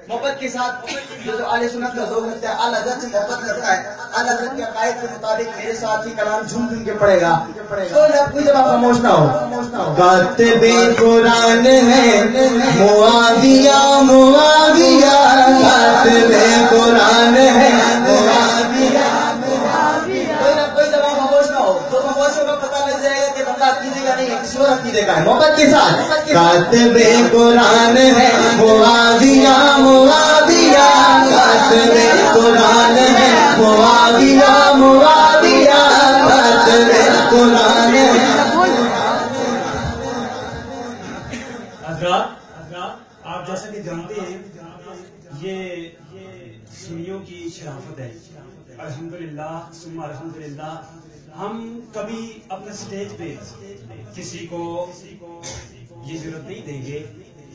محبت کے ساتھ جو اہل سنت کا ذوق رکھتا ہے، اعلیٰ حضرت سے محبت رکھتا ہے، اعلیٰ حضرت کے عقائد کے مطابق میرے ساتھ ہی کلام جھوم جھوم کے پڑے گا، کوئی جب خاموش نہ ہو۔ کاتب قرآن ہے معاویہ معاویہ، کاتب قرآن ہے معاویہ معاویہ، کوئی جب خاموش نہ ہو تو خاموشوں کا پتہ لگ جائے گا کہ بندہ عقیدے کا نہیں ہے، کسی اور عقیدے کا ہے۔ محبت کے ساتھ کاتب قرآن ہے معاویہ معاویہ، کاتب قرآن ہے معاویہ معاویہ، کاتب قرآن ہے۔ حضرات آپ جیسا کہ جانتے ہیں یہ سنیوں کی شرافت ہے۔ الحمدللہ ثم الحمدللہ، ہم کبھی اپنے سٹیج پہ کسی کو یہ ضرورت نہیں دیں گے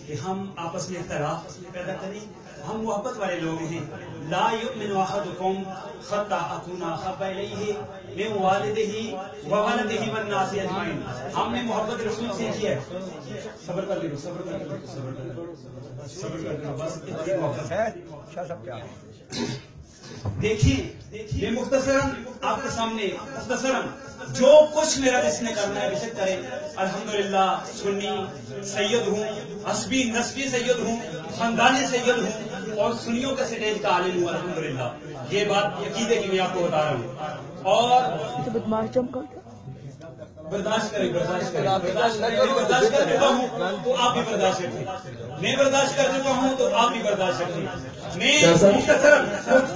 کہ ہم آپس میں اختلاف پیدا کریں۔ ہم محبت والے لوگ ہیں۔ لا یؤمن احدکم حتی اکون احب الیہ من والدہ وولدہ والناس اجمعین۔ ہم نے محبت رسول سے کی ہے۔ صبر کر لو، صبر کر لو، صبر کر لو، صبر کر لو، بس اتنی محبت ہے۔ دیکھیں یہ مختصراً آپ کے سامنے مختصراً جو کچھ میرا جس نے کرنا ہے بے کرے۔ الحمدللہ سنی سید ہوں، حسبی نسبی سید ہوں، خاندانی سید ہوں اور سنیوں کے سٹیج کا عالم ہوں۔ الحمدللہ یہ بات عقیدے کی میں آپ کو بتا رہا ہوں۔ اور برداشت کریں، برداشت کریں، برداشت کریں۔ میں برداشت کر چکا ہوں تو آپ بھی برداشت کریں، میں برداشت کر چکا ہوں تو آپ بھی برداشت کریں۔ میں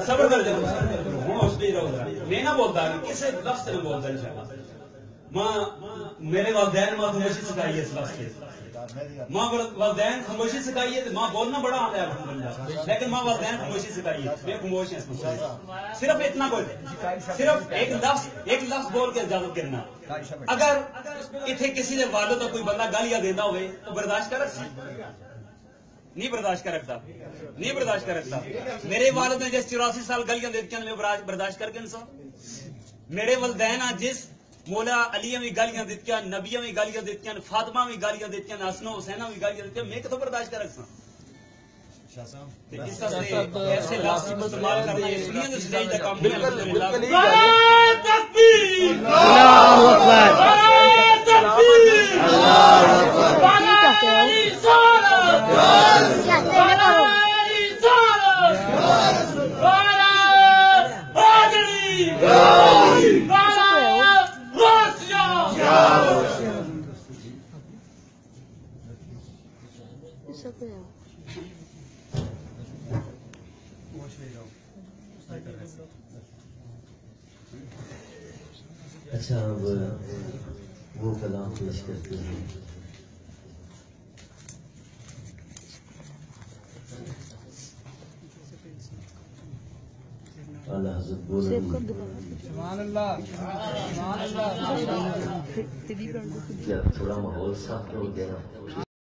صبر کر جاؤں، میں نہ بولتا کسی لفظ سے نہ بولتا انشاءاللہ۔ ماں میرے والدین ماں خاموشی سکھائی ہے اس لفظ سے، ماں والدین خاموشی سکھائی ہے۔ ماں بولنا بڑا آتا ہے الحمدللہ، لیکن ماں والدین خاموشی سکھائی ہے، میں خاموش ہیں۔ صرف اتنا بول، صرف ایک لفظ بول کے اجازت کرنا۔ اگر اتنے کسی نے والوں تو کوئی بندہ گالیاں دینا ہوئے تو برداشت کر رکھتا، نہیں برداشت کر رکھتا، نہیں برداشت کر رکھتا۔ میرے والد نے جس 84 سال گالیاں دیتی ہیں میں برداشت کر کے انسان۔ میرے والدین جس مولا علی بھی گالیاں دیتی ہیں، نبیاں بھی گالیاں دیتی ہیں، فاطمہ بھی گالیاں دیتی ہیں، حسن و حسینہ بھی گالیاں دیتی ہیں، میں کتوں برداشت کر رکھتا۔ اس طرح سے ایسے لفظ استعمال کرنا یہ سنیے تو سٹیج کا کام نہیں۔ الحمدللہ تکبیر، اللہ اکبر، تکبیر، اللہ اکبر، اچھا اب وہ کلام پیش کرتے ہیں۔ اعلیٰ حضرت بول رہے ہیں، تھوڑا ماحول صاف ہو گیا۔